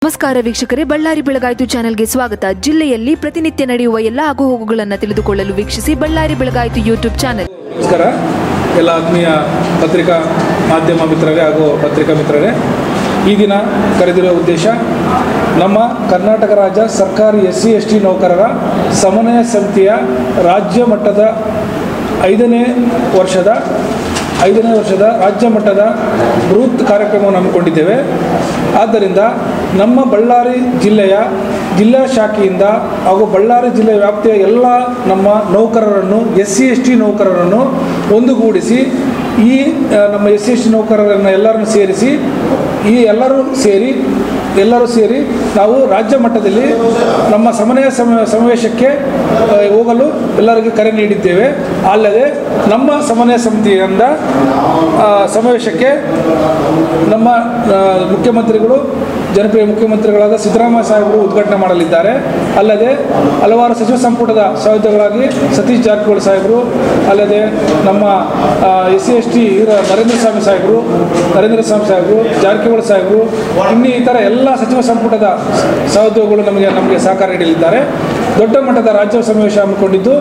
ನಮಸ್ಕಾರ ವೀಕ್ಷಕರೇ, ಬಳ್ಳಾರಿ ಬೆಳಗಾಯಿತು ಚಾನೆಲ್ಗೆ ಸ್ವಾಗತ. ಜಿಲ್ಲೆಯಲ್ಲಿ ಪ್ರತಿನಿತ್ಯ ನಡೆಯುವ ಎಲ್ಲ ಆಗುಹೋಗುಗಳನ್ನು ತಿಳಿದುಕೊಳ್ಳಲು ವೀಕ್ಷಿಸಿ ಬಳ್ಳಾರಿ ಬೆಳಗಾಯಿತು ಯೂಟ್ಯೂಬ್ ಚಾನೆಲ್. ನಮಸ್ಕಾರ ಎಲ್ಲ ಆತ್ಮೀಯ ಪತ್ರಿಕಾ ಮಾಧ್ಯಮ ಮಿತ್ರರೇ ಹಾಗೂ ಪತ್ರಿಕಾ ಮಿತ್ರರೇ, ಈ ದಿನ ಕರೆದಿರುವ ಉದ್ದೇಶ ನಮ್ಮ ಕರ್ನಾಟಕ ರಾಜ್ಯ ಸರ್ಕಾರಿ SC/ST ನೌಕರರ ಸಮನ್ವಯ ಸಮಿತಿಯ ರಾಜ್ಯ ಮಟ್ಟದ ಐದನೇ ವರ್ಷದ ರಾಜ್ಯ ಮಟ್ಟದ ಬೃಹತ್ ಕಾರ್ಯಕ್ರಮವನ್ನು ಹಮ್ಮಿಕೊಂಡಿದ್ದೇವೆ. ಆದ್ದರಿಂದ ನಮ್ಮ ಬಳ್ಳಾರಿ ಜಿಲ್ಲೆಯ ಜಿಲ್ಲಾ ಶಾಖೆಯಿಂದ ಹಾಗೂ ಬಳ್ಳಾರಿ ಜಿಲ್ಲೆ ವ್ಯಾಪ್ತಿಯ ಎಲ್ಲ ನಮ್ಮ ನೌಕರರನ್ನು SC/ST ನೌಕರರನ್ನು ಒಂದುಗೂಡಿಸಿ ಈ ನಮ್ಮ SC/ST ನೌಕರರನ್ನು ಎಲ್ಲರನ್ನು ಸೇರಿಸಿ ಎಲ್ಲರೂ ಸೇರಿ ನಾವು ರಾಜ್ಯ ಮಟ್ಟದಲ್ಲಿ ನಮ್ಮ ಸಮನ್ವಯ ಸಮಾವೇಶಕ್ಕೆ ಹೋಗಲು ಎಲ್ಲರಿಗೂ ಕರೆ ನೀಡಿದ್ದೇವೆ. ಅಲ್ಲದೆ ನಮ್ಮ ಸಮನ್ವಯ ಸಮಿತಿಯಿಂದ ಸಮಾವೇಶಕ್ಕೆ ನಮ್ಮ ಮುಖ್ಯಮಂತ್ರಿಗಳು, ಜನಪ್ರಿಯ ಮುಖ್ಯಮಂತ್ರಿಗಳಾದ ಸಿದ್ದರಾಮಯ್ಯ ಸಾಹೇಬರು ಉದ್ಘಾಟನೆ ಮಾಡಲಿದ್ದಾರೆ. ಅಲ್ಲದೆ ಹಲವಾರು ಸಚಿವ ಸಂಪುಟದ ಸಹೋದ್ಯೋಗಿಗಳಾಗಿ ಸತೀಶ್ ಜಾರಕಿಹೊಳಿ ಸಾಹೇಬರು, ಅಲ್ಲದೆ ನಮ್ಮ SC/ST ನರೇಂದ್ರ ಸ್ವಾಮಿ ಸಾಹೇಬರು, ಜಾರಕಿಹೊಳಿ ಸಾಹೇಬರು, ಇನ್ನಿತರ ಎಲ್ಲ ಸಚಿವ ಸಂಪುಟದ ಸಹೋದ್ಯೋಗಿಗಳು ನಮಗೆ ಸಹಕಾರ ನೀಡಲಿದ್ದಾರೆ. ದೊಡ್ಡ ಮಟ್ಟದ ರಾಜ್ಯ ಸಮಾವೇಶ ಹಮ್ಮಿಕೊಂಡಿದ್ದು,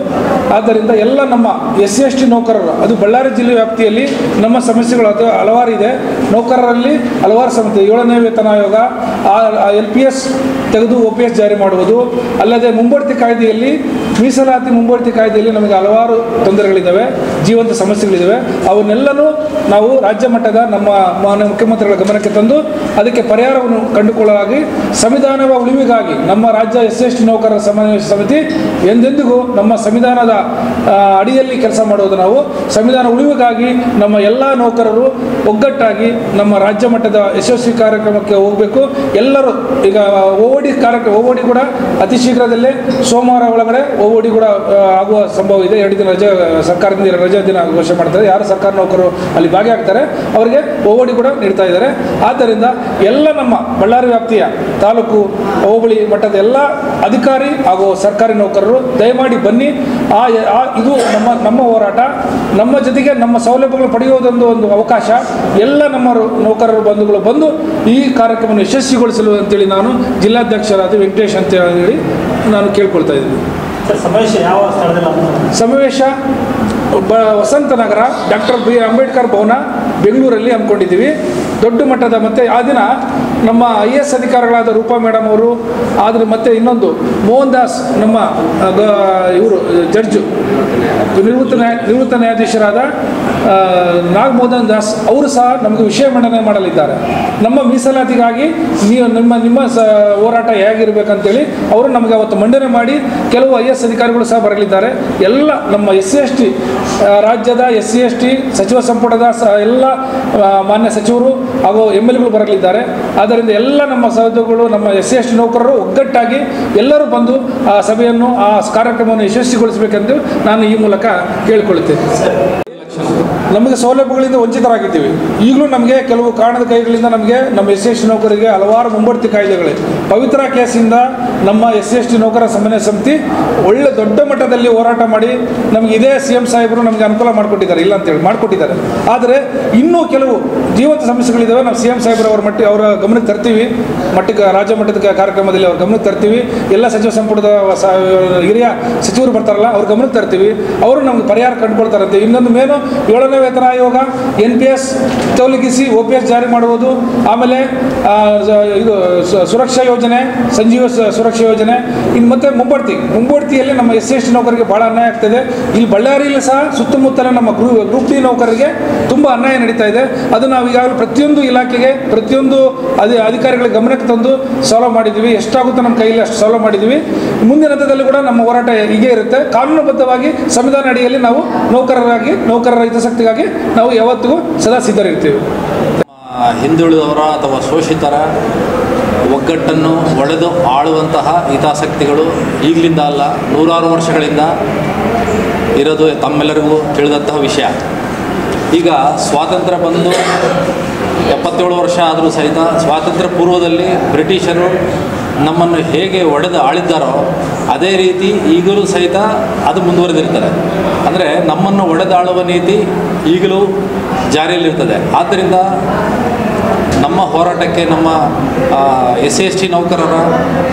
ಆದ್ದರಿಂದ ಎಲ್ಲ ನಮ್ಮ SC/ST ನೌಕರರು, ಅದು ಬಳ್ಳಾರಿ ಜಿಲ್ಲೆ ವ್ಯಾಪ್ತಿಯಲ್ಲಿ ನಮ್ಮ ಸಮಸ್ಯೆಗಳು ಹಲವಾರು ಇದೆ. ನೌಕರರಲ್ಲಿ ಹಲವಾರು ಸಮಸ್ಯೆ, 7ನೇ ವೇತನ ಆಯೋಗ, LPS ತೆಗೆದು OPS ಜಾರಿ ಮಾಡುವುದು, ಅಲ್ಲದೆ ಮುಂಬಡ್ತಿ ಕಾಯ್ದೆಯಲ್ಲಿ ಮೀಸಲಾತಿ ಮುಂಬಡ್ತಿ ಕಾಯ್ದೆಯಲ್ಲಿ ನಮಗೆ ಹಲವಾರು ತೊಂದರೆಗಳಿದ್ದಾವೆ, ಜೀವಂತ ಸಮಸ್ಯೆಗಳಿದ್ದಾವೆ. ಅವನ್ನೆಲ್ಲನೂ ನಾವು ರಾಜ್ಯ ಮಟ್ಟದ ನಮ್ಮ ಮಾನ್ಯ ಮುಖ್ಯಮಂತ್ರಿಗಳ ಗಮನಕ್ಕೆ ತಂದು ಅದಕ್ಕೆ ಪರಿಹಾರವನ್ನು ಕಂಡುಕೊಳ್ಳಲಾಗಿ ಸಂವಿಧಾನದ ಉಳಿವಿಗಾಗಿ ನಮ್ಮ ರಾಜ್ಯ SC/ST ನೌಕರರ ಸಮನ್ವಯ ಸಮಿತಿ ಎಂದೆಂದಿಗೂ ನಮ್ಮ ಸಂವಿಧಾನದ ಅಡಿಯಲ್ಲಿ ಕೆಲಸ ಮಾಡುವುದು. ನಾವು ಸಂವಿಧಾನ ಉಳಿವಿಗಾಗಿ ನಮ್ಮ ಎಲ್ಲ ನೌಕರರು ಒಗ್ಗಟ್ಟಾಗಿ ನಮ್ಮ ರಾಜ್ಯ ಮಟ್ಟದ ಯಶಸ್ವಿ ಕಾರ್ಯಕ್ರಮಕ್ಕೆ ಹೋಗಬೇಕು. ಎಲ್ಲರೂ ಈಗ OOD ಕೂಡ ಅತಿ ಶೀಘ್ರದಲ್ಲೇ ಸೋಮವಾರ ಒಳಗಡೆ OOD ಕೂಡ ಆಗುವ ಸಂಭವ ಇದೆ. 2 ದಿನ ಸರ್ಕಾರದಿಂದ ರಜಾ ದಿನ ಘೋಷಣೆ ಮಾಡ್ತಾರೆ. ಯಾರು ಸರ್ಕಾರ ನೌಕರರು ಅಲ್ಲಿ ಭಾಗಿಯಾಗ್ತಾರೆ ಅವರಿಗೆ OOD ಕೂಡ ನೀಡ್ತಾ ಇದ್ದಾರೆ. ಆದ್ದರಿಂದ ಎಲ್ಲ ನಮ್ಮ ಬಳ್ಳಾರಿ ವ್ಯಾಪ್ತಿಯ ತಾಲೂಕು, ಹೋಬಳಿ ಮಟ್ಟದ ಎಲ್ಲ ಅಧಿಕಾರಿ ಹಾಗೂ ಸರ್ಕಾರಿ ನೌಕರರು ದಯಮಾಡಿ ಬನ್ನಿ. ಇದು ನಮ್ಮ ಹೋರಾಟ, ನಮ್ಮ ಜೊತೆಗೆ ನಮ್ಮ ಸೌಲಭ್ಯಗಳು ಪಡೆಯುವುದೊಂದು ಒಂದು ಅವಕಾಶ. ಎಲ್ಲ ನಮ್ಮ ನೌಕರರು ಬಂಧುಗಳು ಬಂದು ಈ ಕಾರ್ಯಕ್ರಮವನ್ನು ಯಶಸ್ವಿಗೊಳಿಸಲು ಅಂತೇಳಿ ನಾನು ಜಿಲ್ಲಾಧ್ಯಕ್ಷರಾದ ವೆಂಕಟೇಶ್ ಅಂತ ಹೇಳಿ ನಾನು ಕೇಳ್ಕೊಳ್ತಾ ಇದ್ದೀನಿ. ಸಮಾವೇಶ ವಸಂತ ನಗರ ಡಾಕ್ಟರ್ B. ಅಂಬೇಡ್ಕರ್ ಭವನ ಬೆಂಗಳೂರಲ್ಲಿ ಹಮ್ಮಿಕೊಂಡಿದ್ದೀವಿ. ದೊಡ್ಡ ಮಟ್ಟದ ಮತ್ತು ಆ ದಿನ ನಮ್ಮ IAS ಅಧಿಕಾರಿಗಳಾದ ರೂಪಾ ಮೇಡಮ್ ಅವರು, ಆದರೆ ಮತ್ತು ಇನ್ನೊಂದು ಮೋಹನ್ ದಾಸ್, ನಮ್ಮ ಇವರು ಜಡ್ಜು ನಿವೃತ್ತ ನ್ಯಾಯಾಧೀಶರಾದ ನಾಗಮೋಹನ್ ದಾಸ್ ಅವರು ಸಹ ನಮಗೆ ವಿಷಯ ಮಂಡನೆ ಮಾಡಲಿದ್ದಾರೆ. ನಮ್ಮ ಮೀಸಲಾತಿಗಾಗಿ ನಿಮ್ಮ ಹೋರಾಟ ಹೇಗಿರಬೇಕಂತೇಳಿ ಅವರು ನಮಗೆ ಅವತ್ತು ಮಂಡನೆ ಮಾಡಿ ಕೆಲವು IAS ಅಧಿಕಾರಿಗಳು ಸಹ ಬರಲಿದ್ದಾರೆ. ಎಲ್ಲ ನಮ್ಮ SC/ST ರಾಜ್ಯದ SC/ST ಸಚಿವ ಸಂಪುಟದ ಎಲ್ಲ ಮಾನ್ಯ ಸಚಿವರು ಹಾಗೂ MLAಗಳು ಬರಲಿದ್ದಾರೆ. ಆದ್ದರಿಂದ ಎಲ್ಲ ನಮ್ಮ ಸಹೋದ್ಯೋಗಿಗಳು, ನಮ್ಮ SC/ST ನೌಕರರು ಒಗ್ಗಟ್ಟಾಗಿ ಎಲ್ಲರೂ ಬಂದು ಆ ಸಭೆಯನ್ನು, ಆ ಕಾರ್ಯಕ್ರಮವನ್ನು ಯಶಸ್ವಿಗೊಳಿಸಬೇಕೆಂದು ನಾನು ಈ ಮೂಲಕ ಕೇಳಿಕೊಳ್ಳುತ್ತೇನೆ. ನಮಗೆ ಸೌಲಭ್ಯಗಳಿಂದ ವಂಚಿತರಾಗಿದ್ದೀವಿ. ಈಗಲೂ ನಮಗೆ ಕೆಲವು ಕಾರಣದ ಕೈಗಳಿಂದ ನಮಗೆ ನಮ್ಮ SC/ST ನೌಕರಿಗೆ ಹಲವಾರು ಮುಂಬಡ್ತಿ ಕಾಯ್ದೆಗಳಿವೆ. ಪವಿತ್ರ ಕೇಸಿಂದ ನಮ್ಮ SC/ST ನೌಕರರ ಸಮನ್ವಯ ಸಮಿತಿ ಒಳ್ಳೆ ದೊಡ್ಡ ಮಟ್ಟದಲ್ಲಿ ಹೋರಾಟ ಮಾಡಿ ನಮಗೆ ಇದೇ CM ಸಾಹೇಬರು ನಮಗೆ ಅನುಕೂಲ ಮಾಡಿಕೊಟ್ಟಿದ್ದಾರೆ, ಇಲ್ಲ ಅಂತೇಳಿ ಮಾಡಿಕೊಟ್ಟಿದ್ದಾರೆ. ಆದರೆ ಇನ್ನೂ ಕೆಲವು ಜೀವಂತ ಸಮಸ್ಯೆಗಳಿದ್ದಾವೆ. ನಾವು CM ಸಾಹೇಬರು ಅವರ ಗಮನಕ್ಕೆ ತರ್ತೀವಿ. ರಾಜ್ಯ ಮಟ್ಟದ ಕಾರ್ಯಕ್ರಮದಲ್ಲಿ ಅವ್ರ ಗಮನಕ್ಕೆ ತರ್ತೀವಿ. ಎಲ್ಲ ಸಚಿವ ಸಂಪುಟದ ಹಿರಿಯ ಸಚಿವರು ಬರ್ತಾರಲ್ಲ, ಅವ್ರ ಗಮನಕ್ಕೆ ತರ್ತೀವಿ. ಅವರು ನಮ್ಗೆ ಪರಿಹಾರ ಕಂಡುಕೊಳ್ತಾರಂತೆ. ಇನ್ನೊಂದು ಮೇನು 7ನೇ ವೇತನ ಆಯೋಗ, NPS ತೊಲಗಿಸಿ OPS ಜಾರಿ ಮಾಡುವುದು, ಆಮೇಲೆ ಇದು ಸುರಕ್ಷಾ ಯೋಜನೆ, ಸಂಜೀವ ಸುರಕ್ಷಾ ಯೋಜನೆ, ಇನ್ನು ಮತ್ತೆ ಮುಂಬಡ್ತಿಯಲ್ಲಿ ನಮ್ಮ SC/ST ನೌಕರಿಗೆ ಭಾಳ ಅನ್ಯಾಯ ಆಗ್ತಾಯಿದೆ. ಇಲ್ಲಿ ಬಳ್ಳಾರಿಯಲ್ಲಿ ಸಹ ಸುತ್ತಮುತ್ತಲ ನಮ್ಮ ಗ್ರೂಪ್ D ನೌಕರಿಗೆ ತುಂಬ ಅನ್ಯಾಯ ನಡೀತಾ ಇದೆ. ಅದು ನಾವು ಈಗಾಗಲೇ ಪ್ರತಿಯೊಂದು ಇಲಾಖೆಗೆ, ಪ್ರತಿಯೊಂದು ಅಧಿಕಾರಿಗಳ ಗಮನಕ್ಕೆ ತಂದು ಸಾಲ್ವ್ ಮಾಡಿದ್ದೀವಿ. ಎಷ್ಟಾಗುತ್ತೋ ನಮ್ಮ ಕೈಯಲ್ಲಿ ಅಷ್ಟು ಸಾಲ್ವ್ ಮಾಡಿದ್ದೀವಿ. ಮುಂದಿನ ಹಂತದಲ್ಲಿ ಕೂಡ ನಮ್ಮ ಹೋರಾಟ ಹೀಗೆ ಇರುತ್ತೆ. ಕಾನೂನುಬದ್ಧವಾಗಿ ಸಂವಿಧಾನ ಅಡಿಯಲ್ಲಿ ನಾವು ನೌಕರರ ಹಿತಾಸಕ್ತಿಗಾಗಿ ನಾವು ಯಾವತ್ತಿಗೂ ಸದಾ ಸಿದ್ಧರಿರ್ತೀವಿ. ಹಿಂದುಳಿದವರ ಅಥವಾ ಶೋಷಿತರ ಒಗ್ಗಟ್ಟನ್ನು ಒಡೆದು ಆಳುವಂತಹ ಹಿತಾಸಕ್ತಿಗಳು ಈಗಲಿಂದ ಅಲ್ಲ, ನೂರಾರು ವರ್ಷಗಳಿಂದ ಇರೋದು ತಮ್ಮೆಲ್ಲರಿಗೂ ತಿಳಿದಂತಹ ವಿಷಯ. ಈಗ ಸ್ವಾತಂತ್ರ್ಯ ಬಂದು 77 ವರ್ಷ ಆದರೂ ಸಹಿತ ಸ್ವಾತಂತ್ರ್ಯ ಪೂರ್ವದಲ್ಲಿ ಬ್ರಿಟಿಷರು ನಮ್ಮನ್ನು ಹೇಗೆ ಒಡೆದು ಆಳಿದ್ದಾರೋ ಅದೇ ರೀತಿ ಈಗಲೂ ಸಹಿತ ಅದು ಮುಂದುವರೆದಿರ್ತದೆ. ಅಂದರೆ ನಮ್ಮನ್ನು ಒಡೆದಾಳುವ ನೀತಿ ಈಗಲೂ ಜಾರಿಯಲ್ಲಿರ್ತದೆ. ಆದ್ದರಿಂದ ನಮ್ಮ ನಮ್ಮ ಹೋರಾಟಕ್ಕೆ, ನಮ್ಮ SC/ST ನೌಕರರ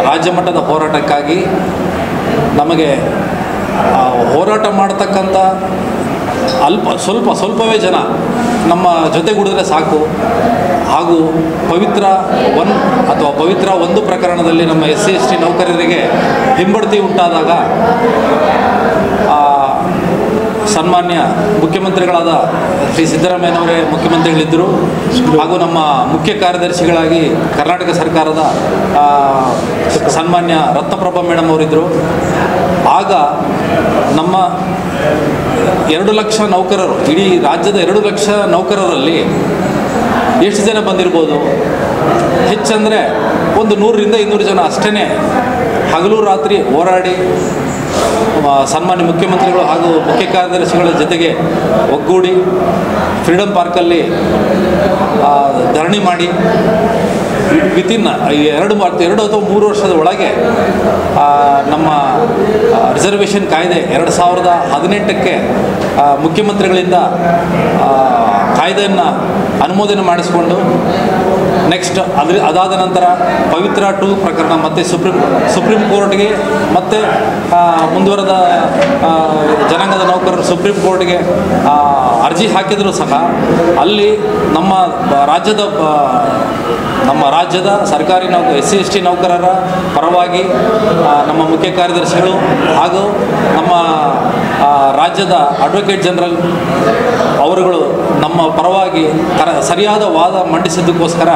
ರಾಜ್ಯ ಮಟ್ಟದ ಹೋರಾಟಕ್ಕಾಗಿ ನಮಗೆ ಹೋರಾಟ ಮಾಡ್ತಕ್ಕಂಥ ಸ್ವಲ್ಪವೇ ಜನ ನಮ್ಮ ಜೊತೆಗೂಡಿದ್ರೆ ಸಾಕು. ಹಾಗೂ ಪವಿತ್ರ 1 ಪ್ರಕರಣದಲ್ಲಿ ನಮ್ಮ SC/ST ನೌಕರರಿಗೆ ಹಿಂಬಡ್ತಿ ಉಂಟಾದಾಗ ಸನ್ಮಾನ್ಯ ಮುಖ್ಯಮಂತ್ರಿಗಳಾದ ಶ್ರೀ ಸಿದ್ದರಾಮಯ್ಯನವರೇ ಮುಖ್ಯಮಂತ್ರಿಗಳಿದ್ದರು. ಹಾಗೂ ನಮ್ಮ ಮುಖ್ಯ ಕಾರ್ಯದರ್ಶಿಗಳಾಗಿ ಕರ್ನಾಟಕ ಸರ್ಕಾರದ ಸನ್ಮಾನ್ಯ ರತ್ನಪ್ರಭಾ ಮೇಡಮ್ ಅವರಿದ್ದರು. ಆಗ ನಮ್ಮ 2 ಲಕ್ಷ ನೌಕರರು, ಇಡೀ ರಾಜ್ಯದ 2 ಲಕ್ಷ ನೌಕರರಲ್ಲಿ ಎಷ್ಟು ಜನ ಬಂದಿರ್ಬೋದು? ಹೆಚ್ಚಂದರೆ ಒಂದು 100ರಿಂದ 200 ಜನ ಅಷ್ಟೇ ಹಗಲು ರಾತ್ರಿ ಹೋರಾಡಿ ಸನ್ಮಾನ್ಯ ಮುಖ್ಯಮಂತ್ರಿಗಳು ಹಾಗೂ ಮುಖ್ಯ ಕಾರ್ಯದರ್ಶಿಗಳ ಜೊತೆಗೆ ಒಗ್ಗೂಡಿ ಫ್ರೀಡಮ್ ಪಾರ್ಕಲ್ಲಿ ಧರಣಿ ಮಾಡಿ ವಿತಿನ್ 2 ಅಥವಾ 3 ವರ್ಷದ ಒಳಗೆ ನಮ್ಮ ರಿಸರ್ವೇಷನ್ ಕಾಯ್ದೆ 2018ಕ್ಕೆ ಮುಖ್ಯಮಂತ್ರಿಗಳಿಂದ ಕಾಯ್ದೆಯನ್ನು ಅನುಮೋದನೆ ಮಾಡಿಸಿಕೊಂಡು ನೆಕ್ಸ್ಟ್ ಅದಾದ ನಂತರ ಪವಿತ್ರ 2 ಪ್ರಕರಣ ಮತ್ತು ಸುಪ್ರೀಂ ಕೋರ್ಟ್ಗೆ ಮತ್ತು ಮುಂದುವರೆದ ಜನಾಂಗದ ನೌಕರರು ಸುಪ್ರೀಂ ಕೋರ್ಟ್ಗೆ ಅರ್ಜಿ ಹಾಕಿದರೂ ಸಹ ಅಲ್ಲಿ ನಮ್ಮ ರಾಜ್ಯದ ಸರ್ಕಾರಿ SC/ST ನೌಕರರ ಪರವಾಗಿ ನಮ್ಮ ಮುಖ್ಯ ಕಾರ್ಯದರ್ಶಿಗಳು ಹಾಗೂ ನಮ್ಮ ರಾಜ್ಯದ ಅಡ್ವೊಕೇಟ್ ಜನರಲ್ ಅವರುಗಳು ನಮ್ಮ ಪರವಾಗಿ ಸರಿಯಾದ ವಾದ ಮಂಡಿಸಿದ್ದಕ್ಕೋಸ್ಕರ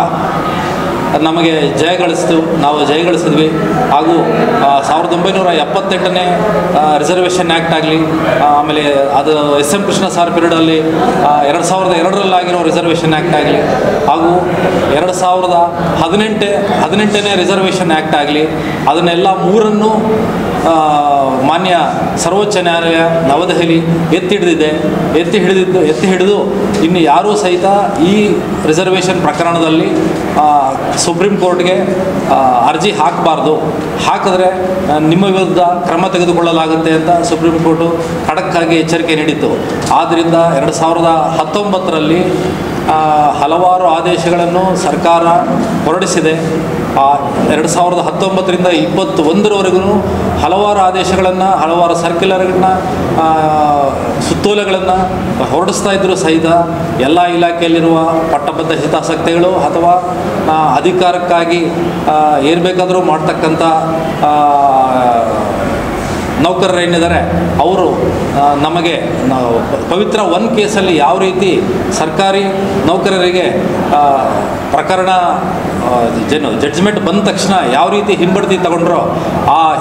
ನಮಗೆ ನಾವು ಜಯಗಳಿಸಿದ್ವಿ. ಹಾಗೂ 1978ನೇ ರಿಸರ್ವೇಷನ್ ಆ್ಯಕ್ಟ್ ಆಗಲಿ, ಆಮೇಲೆ ಅದು SM ಕೃಷ್ಣ ಸಾರ್ ಪೀರಿಯಡಲ್ಲಿ 2002ರಲ್ಲಾಗಿರೋ ರಿಸರ್ವೇಷನ್ ಆ್ಯಕ್ಟ್ ಆಗಲಿ, ಹಾಗೂ 2018ನೇ ರಿಸರ್ವೇಷನ್ ಆ್ಯಕ್ಟ್ ಆಗಲಿ, ಅದನ್ನೆಲ್ಲ ಮೂರನ್ನು ಮಾನ್ಯ ಸರ್ವೋಚ್ಚ ನ್ಯಾಯಾಲಯ ನವದೆಹಲಿ ಎತ್ತಿ ಹಿಡಿದು ಇನ್ನು ಯಾರೂ ಸಹಿತ ಈ ರಿಸರ್ವೇಷನ್ ಪ್ರಕರಣದಲ್ಲಿ ಸುಪ್ರೀಂ ಕೋರ್ಟ್ಗೆ ಅರ್ಜಿ ಹಾಕಿದ್ರೆ ನಿಮ್ಮ ವಿರುದ್ಧ ಕ್ರಮ ತೆಗೆದುಕೊಳ್ಳಲಾಗುತ್ತೆ ಅಂತ ಸುಪ್ರೀಂ ಕೋರ್ಟು ಖಡಕ್ಕಾಗಿ ಎಚ್ಚರಿಕೆ ನೀಡಿತ್ತು. ಆದ್ದರಿಂದ 2019ರಲ್ಲಿ ಹಲವಾರು ಆದೇಶಗಳನ್ನು ಸರ್ಕಾರ ಹೊರಡಿಸಿದೆ. 2019ರಿಂದ 2021ರವರೆಗೂ ಹಲವಾರು ಆದೇಶಗಳನ್ನು, ಹಲವಾರು ಸರ್ಕ್ಯುಲರ್ಗಳನ್ನ, ಸುತ್ತೋಲೆಗಳನ್ನು ಹೊರಡಿಸ್ತಾ ಇದ್ದರೂ ಸಹಿತ ಎಲ್ಲ ಇಲಾಖೆಯಲ್ಲಿರುವ ಪಟ್ಟಬದ್ಧ ಹಿತಾಸಕ್ತಿಗಳು ಅಥವಾ ಅಧಿಕಾರಕ್ಕಾಗಿ ಏನು ಬೇಕಾದರೂ ಮಾಡ್ತಕ್ಕಂಥ ನೌಕರರು ಏನಿದ್ದಾರೆ ಅವರು ನಮಗೆ ಪವಿತ್ರ 1 ಕೇಸಲ್ಲಿ ಯಾವ ರೀತಿ ಸರ್ಕಾರಿ ನೌಕರರಿಗೆ ಪ್ರಕರಣ ಜಡ್ಜ್ಮೆಂಟ್ ಬಂದ ತಕ್ಷಣ ಯಾವ ರೀತಿ ಹಿಂಬಡ್ತಿ ತಗೊಂಡ್ರೋ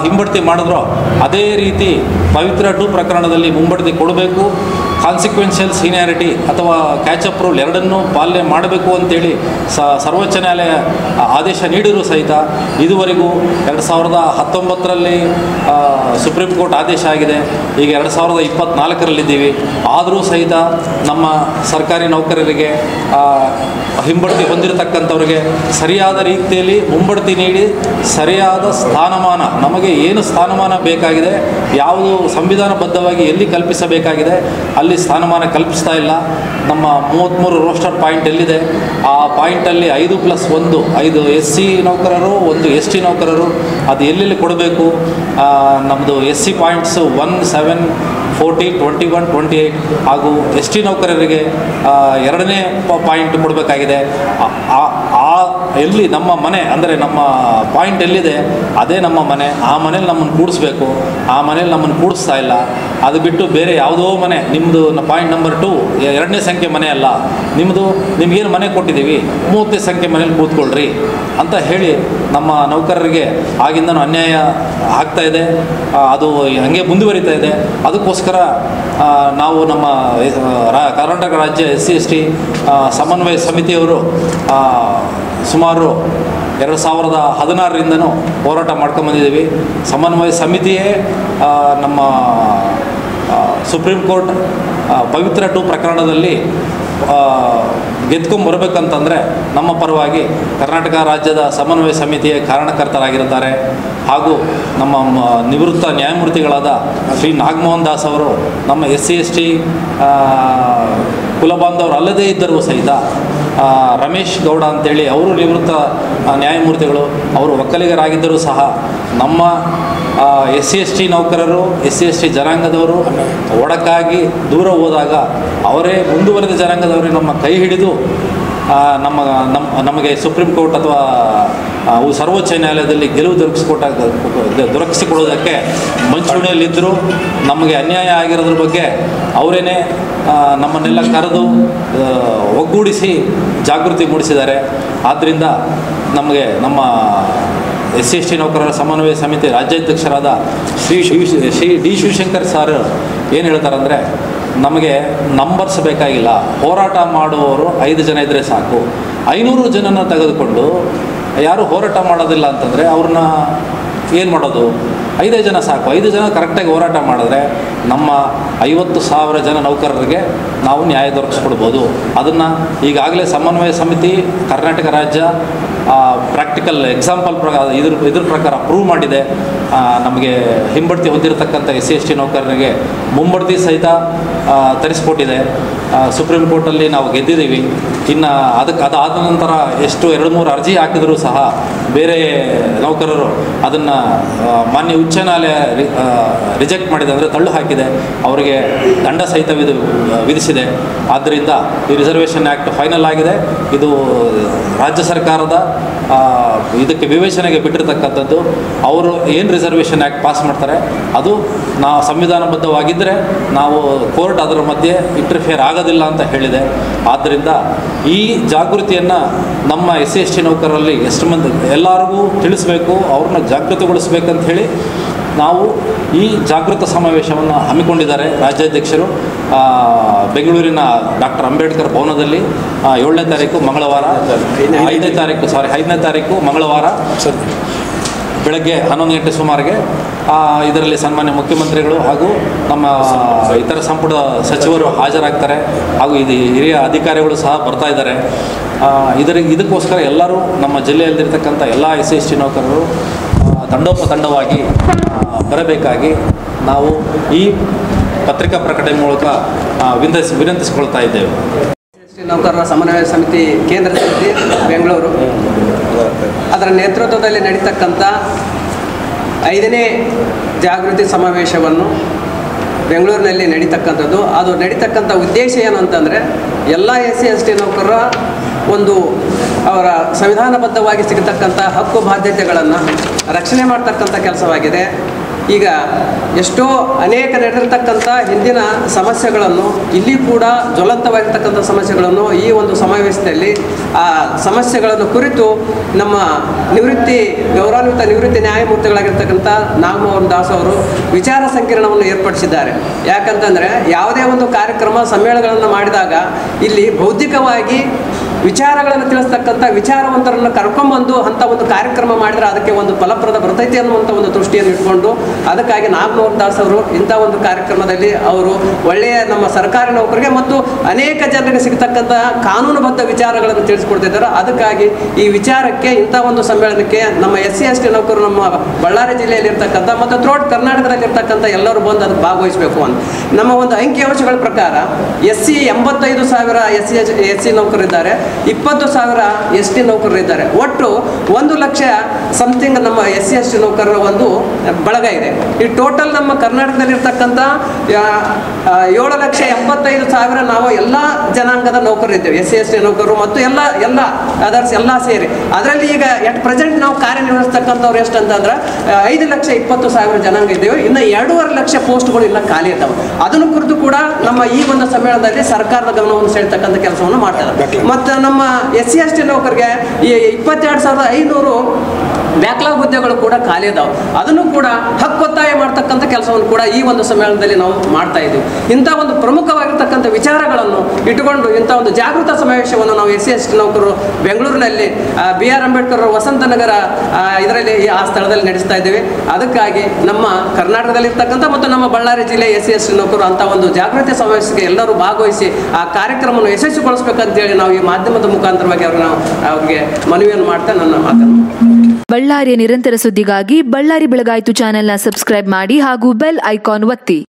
ಹಿಂಬಡ್ತಿ ಮಾಡಿದ್ರೋ ಅದೇ ರೀತಿ ಪವಿತ್ರ 2 ಪ್ರಕರಣದಲ್ಲಿ ಮುಂಬಡ್ತಿ ಕೊಡಬೇಕು. ಕಾನ್ಸಿಕ್ವೆನ್ಷಿಯಲ್ ಸೀನಿಯಾರಿಟಿ ಅಥವಾ ಕ್ಯಾಚಪ್ ರೂಲ್ ಎರಡನ್ನೂ ಪಾಲನೆ ಮಾಡಬೇಕು ಅಂತೇಳಿ ಸರ್ವೋಚ್ಚ ನ್ಯಾಯಾಲಯ ಆದೇಶ ನೀಡಿದರೂ ಸಹಿತ ಇದುವರೆಗೂ 2019ರಲ್ಲಿ ಸುಪ್ರೀಂ ಕೋರ್ಟ್ ಆದೇಶ ಆಗಿದೆ. ಈಗ 2024ರಲ್ಲಿದ್ದೀವಿ. ಆದರೂ ಸಹಿತ ನಮ್ಮ ಸರ್ಕಾರಿ ನೌಕರರಿಗೆ ಹಿಂಬಡ್ತಿ ಹೊಂದಿರತಕ್ಕಂಥವ್ರಿಗೆ ಸರಿಯಾದ ರೀತಿಯಲ್ಲಿ ಮುಂಬಡ್ತಿ ನೀಡಿ ಸರಿಯಾದ ಸ್ಥಾನಮಾನ, ನಮಗೆ ಏನು ಸ್ಥಾನಮಾನ ಬೇಕಾಗಿದೆ, ಯಾವುದು ಸಂವಿಧಾನಬದ್ಧವಾಗಿ ಎಲ್ಲಿ ಕಲ್ಪಿಸಬೇಕಾಗಿದೆ ಅಲ್ಲಿ ಸ್ಥಾನಮಾನ ಕಲ್ಪಿಸ್ತಾ ಇಲ್ಲ. ನಮ್ಮ 33 ರೋಸ್ಟರ್ ಪಾಯಿಂಟ್ ಎಲ್ಲಿದೆ ಆ ಪಾಯಿಂಟಲ್ಲಿ 5+1 5 SC ನೌಕರರು, 1 ST ನೌಕರರು, ಅದು ಎಲ್ಲೆಲ್ಲಿ ಕೊಡಬೇಕು. ನಮ್ಮದು SC ಪಾಯಿಂಟ್ಸು 1, 7, 14, 21, 28 ಹಾಗೂ ST ನೌಕರರಿಗೆ 2ನೇ ಪಾಯಿಂಟ್ ಕೊಡಬೇಕಾಗಿದೆ. ಎಲ್ಲಿ ನಮ್ಮ ಮನೆ ಅಂದರೆ ನಮ್ಮ ಪಾಯಿಂಟ್ ಎಲ್ಲಿದೆ ಅದೇ ನಮ್ಮ ಮನೆ, ಆ ಮನೇಲಿ ನಮ್ಮನ್ನು ಕೂಡಿಸ್ಬೇಕು. ಆ ಮನೇಲಿ ನಮ್ಮನ್ನು ಕೂಡಿಸ್ತಾ ಇಲ್ಲ. ಅದು ಬಿಟ್ಟು ಬೇರೆ ಯಾವುದೋ ಮನೆ, ನಿಮ್ಮದು ಪಾಯಿಂಟ್ ನಂಬರ್ 2 2ನೇ ಸಂಖ್ಯೆ ಮನೆ ಅಲ್ಲ, ನಿಮಗೇನು ಮನೆ ಕೊಟ್ಟಿದ್ದೀವಿ 30ನೇ ಸಂಖ್ಯೆ ಮನೇಲಿ ಕೂತ್ಕೊಳ್ರಿ ಅಂತ ಹೇಳಿ ನಮ್ಮ ನೌಕರರಿಗೆ ಆಗಿಂದನೂ ಅನ್ಯಾಯ ಆಗ್ತಾ ಇದೆ. ಅದು ಹಂಗೆ ಮುಂದುವರಿತಾ ಇದೆ. ಅದಕ್ಕೋಸ್ಕರ ನಾವು ನಮ್ಮ ಕರ್ನಾಟಕ ರಾಜ್ಯ SC/ST ಸಮನ್ವಯ ಸಮಿತಿಯವರು ಸುಮಾರು 2016ರಿಂದನೂ ಹೋರಾಟ ಮಾಡ್ಕೊಂಬಂದಿದ್ದೀವಿ. ಸಮನ್ವಯ ಸಮಿತಿಯೇ ನಮ್ಮ ಸುಪ್ರೀಂ ಕೋರ್ಟ್ ಪವಿತ್ರ 2 ಪ್ರಕರಣದಲ್ಲಿ ಗೆದ್ಕೊಂಬರ್ಬೇಕಂತಂದರೆ ನಮ್ಮ ಪರವಾಗಿ ಕರ್ನಾಟಕ ರಾಜ್ಯದ ಸಮನ್ವಯ ಸಮಿತಿಯ ಕಾರಣಕರ್ತರಾಗಿರುತ್ತಾರೆ. ಹಾಗೂ ನಮ್ಮ ನಿವೃತ್ತ ನ್ಯಾಯಮೂರ್ತಿಗಳಾದ ಶ್ರೀ ನಾಗಮೋಹನ್ ದಾಸ್ ಅವರು ನಮ್ಮ SC/ST ಕುಲಬಾಂಧವರು ಅಲ್ಲದೇ ಇದ್ದರೂ ಸಹಿತ ರಮೇಶ್ ಗೌಡ ಅಂತೇಳಿ ಅವರು ನಿವೃತ್ತ ನ್ಯಾಯಮೂರ್ತಿಗಳು, ಅವರು ಒಕ್ಕಲಿಗರಾಗಿದ್ದರೂ ಸಹ ನಮ್ಮ SC/ST ನೌಕರರು, SC/ST ಜನಾಂಗದವರು ಒಡಕಾಗಿ ದೂರ ಹೋದಾಗ ಅವರೇ ಮುಂದುವರೆದ ಜನಾಂಗದವರು ನಮ್ಮ ಕೈ ಹಿಡಿದು ನಮಗೆ ಸುಪ್ರೀಂ ಕೋರ್ಟ್ ಅಥವಾ ಸರ್ವೋಚ್ಚ ನ್ಯಾಯಾಲಯದಲ್ಲಿ ಗೆಲುವು ದೊರಕಿಸಿಕೊಡೋದಕ್ಕೆ ಮುಂಚೂಣಿಯಲ್ಲಿದ್ದರು. ನಮಗೆ ಅನ್ಯಾಯ ಆಗಿರೋದ್ರ ಬಗ್ಗೆ ಅವರೇನೆ ನಮ್ಮನ್ನೆಲ್ಲ ಕರೆದು ಒಗ್ಗೂಡಿಸಿ ಜಾಗೃತಿ ಮೂಡಿಸಿದ್ದಾರೆ. ಆದ್ದರಿಂದ ನಮಗೆ ನಮ್ಮ SC/ST ನೌಕರರ ಸಮನ್ವಯ ಸಮಿತಿ ರಾಜ್ಯಾಧ್ಯಕ್ಷರಾದ ಶ್ರೀ ಡಿ ಶಿವಶಂಕರ್ ಸರ್ ಏನು ಹೇಳ್ತಾರಂದರೆ, ನಮಗೆ ನಂಬರ್ಸ್ ಬೇಕಾಗಿಲ್ಲ, ಹೋರಾಟ ಮಾಡುವವರು 5 ಜನ ಇದ್ದರೆ ಸಾಕು. 500 ಜನನ ತೆಗೆದುಕೊಂಡು ಯಾರು ಹೋರಾಟ ಮಾಡೋದಿಲ್ಲ ಅಂತಂದರೆ ಅವ್ರನ್ನ ಏನು ಮಾಡೋದು? 5 ಜನ ಸಾಕು. 5 ಜನ ಕರೆಕ್ಟಾಗಿ ಹೋರಾಟ ಮಾಡಿದ್ರೆ ನಮ್ಮ 50,000 ಜನ ನೌಕರರಿಗೆ ನಾವು ನ್ಯಾಯ ದೊರಕಿಸ್ಕೊಡ್ಬೋದು. ಅದನ್ನು ಈಗಾಗಲೇ ಸಮನ್ವಯ ಸಮಿತಿ ಕರ್ನಾಟಕ ರಾಜ್ಯ ಪ್ರಾಕ್ಟಿಕಲ್ ಎಕ್ಸಾಂಪಲ್ ಇದ್ರ ಪ್ರಕಾರ ಪ್ರೂವ್ ಮಾಡಿದೆ. ನಮಗೆ ಹಿಂಬಡ್ತಿ ಹೊಂದಿರತಕ್ಕಂಥ SC/ST ನೌಕರರಿಗೆ ಮುಂಬಡ್ತಿ ಸಹಿತ ತರಿಸ್ಕೊಟ್ಟಿದೆ. ಸುಪ್ರೀಂ ಕೋರ್ಟಲ್ಲಿ ನಾವು ಗೆದ್ದಿದ್ದೀವಿ. ಇನ್ನು ಅದಾದ ನಂತರ ಎಷ್ಟು 2-3 ಅರ್ಜಿ ಹಾಕಿದರೂ ಸಹ ಬೇರೆ ನೌಕರರು ಅದನ್ನು ಮಾನ್ಯ ಉಚ್ಚ ನ್ಯಾಯಾಲಯ ರಿಜೆಕ್ಟ್ ಮಾಡಿದೆ, ಅಂದರೆ ತಳ್ಳು ಹಾಕಿದೆ, ಅವರಿಗೆ ದಂಡ ಸಹಿತ ವಿಧಿಸಿದೆ. ಆದ್ದರಿಂದ ಈ ರಿಸರ್ವೇಷನ್ ಆ್ಯಕ್ಟ್ ಫೈನಲ್ ಆಗಿದೆ. ಇದು ರಾಜ್ಯ ಸರ್ಕಾರದ ಇದಕ್ಕೆ ವಿವೇಚನೆಗೆ ಬಿಟ್ಟಿರ್ತಕ್ಕಂಥದ್ದು. ಅವರು ಏನು ರಿಸರ್ವೇಷನ್ ಆ್ಯಕ್ಟ್ ಪಾಸ್ ಮಾಡ್ತಾರೆ ಅದು ನಾವು ಸಂವಿಧಾನಬದ್ಧವಾಗಿದ್ದರೆ ನಾವು ಕೋರ್ಟ್ ಅದರ ಮಧ್ಯೆ ಇಂಟರ್ಫಿಯರ್ ಆಗೋದಿಲ್ಲ ಅಂತ ಹೇಳಿದೆ. ಆದ್ದರಿಂದ ಈ ಜಾಗೃತಿಯನ್ನು ನಮ್ಮ SC/ST ನೌಕರರಲ್ಲಿ ಎಷ್ಟು ಮಂದಿ ಎಲ್ಲರಿಗೂ ತಿಳಿಸಬೇಕು, ಅವ್ರನ್ನ ಜಾಗೃತಿಗೊಳಿಸ್ಬೇಕಂತ ಹೇಳಿ ನಾವು ಈ ಜಾಗೃತ ಸಮಾವೇಶವನ್ನು ಹಮ್ಮಿಕೊಂಡಿದ್ದಾರೆ ರಾಜ್ಯಾಧ್ಯಕ್ಷರು. ಬೆಂಗಳೂರಿನ ಡಾಕ್ಟರ್ ಅಂಬೇಡ್ಕರ್ ಭವನದಲ್ಲಿ 7ನೇ ತಾರೀಕು ಮಂಗಳವಾರ 5ನೇ ತಾರೀಕು ಮಂಗಳವಾರ ಬೆಳಗ್ಗೆ 11 ಗಂಟೆ ಸುಮಾರಿಗೆ ಇದರಲ್ಲಿ ಸನ್ಮಾನ್ಯ ಮುಖ್ಯಮಂತ್ರಿಗಳು ಹಾಗೂ ನಮ್ಮ ಇತರ ಸಂಪುಟ ಸಚಿವರು ಹಾಜರಾಗ್ತಾರೆ. ಹಾಗೂ ಇದು ಹಿರಿಯ ಅಧಿಕಾರಿಗಳು ಸಹ ಬರ್ತಾ ಇದ್ದಾರೆ. ಇದಕ್ಕೋಸ್ಕರ ಎಲ್ಲರೂ ನಮ್ಮ ಜಿಲ್ಲೆಯಲ್ಲಿರ್ತಕ್ಕಂಥ ಎಲ್ಲ SC/ST ನೌಕರರು ತಂಡೋಪತಂಡವಾಗಿ ಬರಬೇಕಾಗಿ ನಾವು ಈ ಪತ್ರಿಕಾ ಪ್ರಕಟಣೆ ಮೂಲಕ ವಿನಂತಿಸಿಕೊಳ್ತಾ ಇದ್ದೇವೆ. ನೌಕರರ ಸಮನ್ವಯ ಸಮಿತಿ ಕೇಂದ್ರ ಸಮಿತಿ ಬೆಂಗಳೂರು ಅದರ ನೇತೃತ್ವದಲ್ಲಿ ನಡೀತಕ್ಕಂಥ 5ನೇ ಜಾಗೃತಿ ಸಮಾವೇಶವನ್ನು ಬೆಂಗಳೂರಿನಲ್ಲಿ ನಡೀತಕ್ಕಂಥದ್ದು. ಅದು ನಡೀತಕ್ಕಂಥ ಉದ್ದೇಶ ಏನು ಅಂತಂದರೆ, ಎಲ್ಲ SC/ST ನೌಕರರ ಒಂದು ಅವರ ಸಂವಿಧಾನಬದ್ಧವಾಗಿ ಸಿಗತಕ್ಕಂಥ ಹಕ್ಕು ಬಾಧ್ಯತೆಗಳನ್ನು ರಕ್ಷಣೆ ಮಾಡ್ತಕ್ಕಂಥ ಕೆಲಸವಾಗಿದೆ. ಈಗ ಎಷ್ಟೋ ಅನೇಕ ನಡೆದಿರ್ತಕ್ಕಂಥ ಹಿಂದಿನ ಸಮಸ್ಯೆಗಳನ್ನು, ಇಲ್ಲಿ ಕೂಡ ಜ್ವಲಂತವಾಗಿರ್ತಕ್ಕಂಥ ಸಮಸ್ಯೆಗಳನ್ನು ಈ ಒಂದು ಸಮಾವೇಶದಲ್ಲಿ ಆ ಸಮಸ್ಯೆಗಳನ್ನು ಕುರಿತು ನಮ್ಮ ಗೌರವಾನ್ವಿತ ನಿವೃತ್ತಿ ನ್ಯಾಯಮೂರ್ತಿಗಳಾಗಿರ್ತಕ್ಕಂಥ ನಾಗಮೋಹನ್ ದಾಸ್ ಅವರು ವಿಚಾರ ಸಂಕಿರಣವನ್ನು ಏರ್ಪಡಿಸಿದ್ದಾರೆ. ಯಾಕಂತಂದರೆ ಯಾವುದೇ ಒಂದು ಕಾರ್ಯಕ್ರಮ ಸಮ್ಮೇಳನಗಳನ್ನು ಮಾಡಿದಾಗ ಇಲ್ಲಿ ಬೌದ್ಧಿಕವಾಗಿ ವಿಚಾರಗಳನ್ನು ತಿಳಿಸ್ತಕ್ಕಂಥ ವಿಚಾರವಂತರನ್ನು ಕರ್ಕೊಂಬಂದು ಅಂಥ ಒಂದು ಕಾರ್ಯಕ್ರಮ ಮಾಡಿದರೆ ಅದಕ್ಕೆ ಒಂದು ಫಲಪ್ರದ ಬರ್ತೈತೆ ಅನ್ನುವಂಥ ಒಂದು ದೃಷ್ಟಿಯನ್ನು ಇಟ್ಕೊಂಡು ಅದಕ್ಕಾಗಿ ನಾಗಮೋಹನ್ ದಾಸ್ ಅವರು ಇಂಥ ಒಂದು ಕಾರ್ಯಕ್ರಮದಲ್ಲಿ ಅವರು ಒಳ್ಳೆಯ ನಮ್ಮ ಸರ್ಕಾರಿ ನೌಕರಿಗೆ ಮತ್ತು ಅನೇಕ ಜನರಿಗೆ ಸಿಗತಕ್ಕಂಥ ಕಾನೂನುಬದ್ಧ ವಿಚಾರಗಳನ್ನು ತಿಳಿಸ್ಕೊಡ್ತಿದ್ದಾರೆ. ಅದಕ್ಕಾಗಿ ಈ ವಿಚಾರಕ್ಕೆ ಇಂಥ ಒಂದು ಸಮ್ಮೇಳನಕ್ಕೆ ನಮ್ಮ SC/ST ನೌಕರು ನಮ್ಮ ಬಳ್ಳಾರಿ ಜಿಲ್ಲೆಯಲ್ಲಿ ಇರ್ತಕ್ಕಂಥ ಮತ್ತು ಥ್ರೋಟ್ ಕರ್ನಾಟಕದಲ್ಲಿರ್ತಕ್ಕಂಥ ಎಲ್ಲರೂ ಬಂದು ಅದಕ್ಕೆ ಭಾಗವಹಿಸಬೇಕು ಅಂತ ನಮ್ಮ ಒಂದು ಅಂಕಿಅಂಶಗಳ ಪ್ರಕಾರ SC 85,000 SC ನೌಕರಿದ್ದಾರೆ, 20,000 ST ನೌಕರರಿದ್ದಾರೆ. ಒಟ್ಟು 1 ಲಕ್ಷ ಸಮಥಿಂಗ್ ನಮ್ಮ SC/ST ನೌಕರರ ಒಂದು ಬಳಗ ಇದೆ. ಈ ಟೋಟಲ್ ನಮ್ಮ ಕರ್ನಾಟಕದಲ್ಲಿರ್ತಕ್ಕಂಥ 7,75,000 ನಾವು ಎಲ್ಲ ಜನಾಂಗದ ನೌಕರರಿದ್ದೇವೆ, SC/ST ನೌಕರರು ಮತ್ತು ಎಲ್ಲ ಅದರ್ಸ್ ಎಲ್ಲ ಸೇರಿ. ಅದರಲ್ಲಿ ಈಗ ಎಟ್ ಪ್ರೆಸೆಂಟ್ ನಾವು ಕಾರ್ಯನಿರ್ವಹಿಸ್ತಕ್ಕಂಥವ್ರು ಎಷ್ಟು ಅಂತಂದ್ರೆ 5,20,000 ಜನಾಂಗ ಇದ್ದೇವೆ. ಇನ್ನು 2.5 ಲಕ್ಷ ಪೋಸ್ಟ್ಗಳು ಇಲ್ಲ ಖಾಲಿ ಇದ್ದಾವೆ. ಅದನ್ನು ಕುರಿತು ಕೂಡ ನಮ್ಮ ಈ ಒಂದು ಸಮ್ಮೇಳನದಲ್ಲಿ ಸರ್ಕಾರದ ಗಮನವನ್ನು ಸೆಳೆತಕ್ಕಂಥ ಕೆಲಸವನ್ನು ಮಾಡ್ತಾರೆ. ಮತ್ತು ನಮ್ಮ SC/ST ನೌಕರಿಗೆ ಈ 22,500 ಬ್ಯಾಕ್ಲಾಗ್ ಹುದ್ದೆಗಳು ಕೂಡ ಖಾಲಿ ಇದಾವೆ. ಅದನ್ನು ಕೂಡ ಹಕ್ಕೊತ್ತಾಯ ಮಾಡ್ತಕ್ಕಂಥ ಕೆಲಸವನ್ನು ಕೂಡ ಈ ಒಂದು ಸಮ್ಮೇಳನದಲ್ಲಿ ನಾವು ಮಾಡ್ತಾ ಇದ್ದೀವಿ. ಇಂಥ ಒಂದು ಪ್ರಮುಖವಾಗಿರ್ತಕ್ಕಂಥ ವಿಚಾರಗಳನ್ನು ಇಟ್ಟುಕೊಂಡು ಇಂಥ ಒಂದು ಜಾಗೃತ ಸಮಾವೇಶವನ್ನು ನಾವು SC/ST ನೌಕರರು ಬೆಂಗಳೂರಿನಲ್ಲಿ BR ಅಂಬೇಡ್ಕರ್ ವಸಂತನಗರ ಇದರಲ್ಲಿ ಆ ಸ್ಥಳದಲ್ಲಿ ನಡೆಸ್ತಾ ಇದ್ದೀವಿ. ಅದಕ್ಕಾಗಿ ನಮ್ಮ ಕರ್ನಾಟಕದಲ್ಲಿರ್ತಕ್ಕಂಥ ಮತ್ತು ನಮ್ಮ ಬಳ್ಳಾರಿ ಜಿಲ್ಲೆ SC/ST ನೌಕರರು ಅಂಥ ಒಂದು ಜಾಗೃತಿ ಸಮಾವೇಶಕ್ಕೆ ಎಲ್ಲರೂ ಭಾಗವಹಿಸಿ ಆ ಕಾರ್ಯಕ್ರಮವನ್ನು ಯಶಸ್ವಿಗೊಳಿಸಬೇಕಂತೇಳಿ ನಾವು ಈ ಮಾಧ್ಯಮದ ಮುಖಾಂತರವಾಗಿ ಅವ್ರಿಗೆ ಮನವಿಯನ್ನು ಮಾಡ್ತಾ ನನ್ನ ಮಾತನ್ನು. ಬಳ್ಳಾರಿಯ ನಿರಂತರ ಸುದ್ದಿಗಾಗಿ ಬಳ್ಳಾರಿ ಬೆಳಗಾಯಿತು ಚಾನೆಲ್ನ ಸಬ್ಸ್ಕ್ರೈಬ್ ಮಾಡಿ ಹಾಗೂ ಬೆಲ್ ಐಕಾನ್ ಒತ್ತಿ.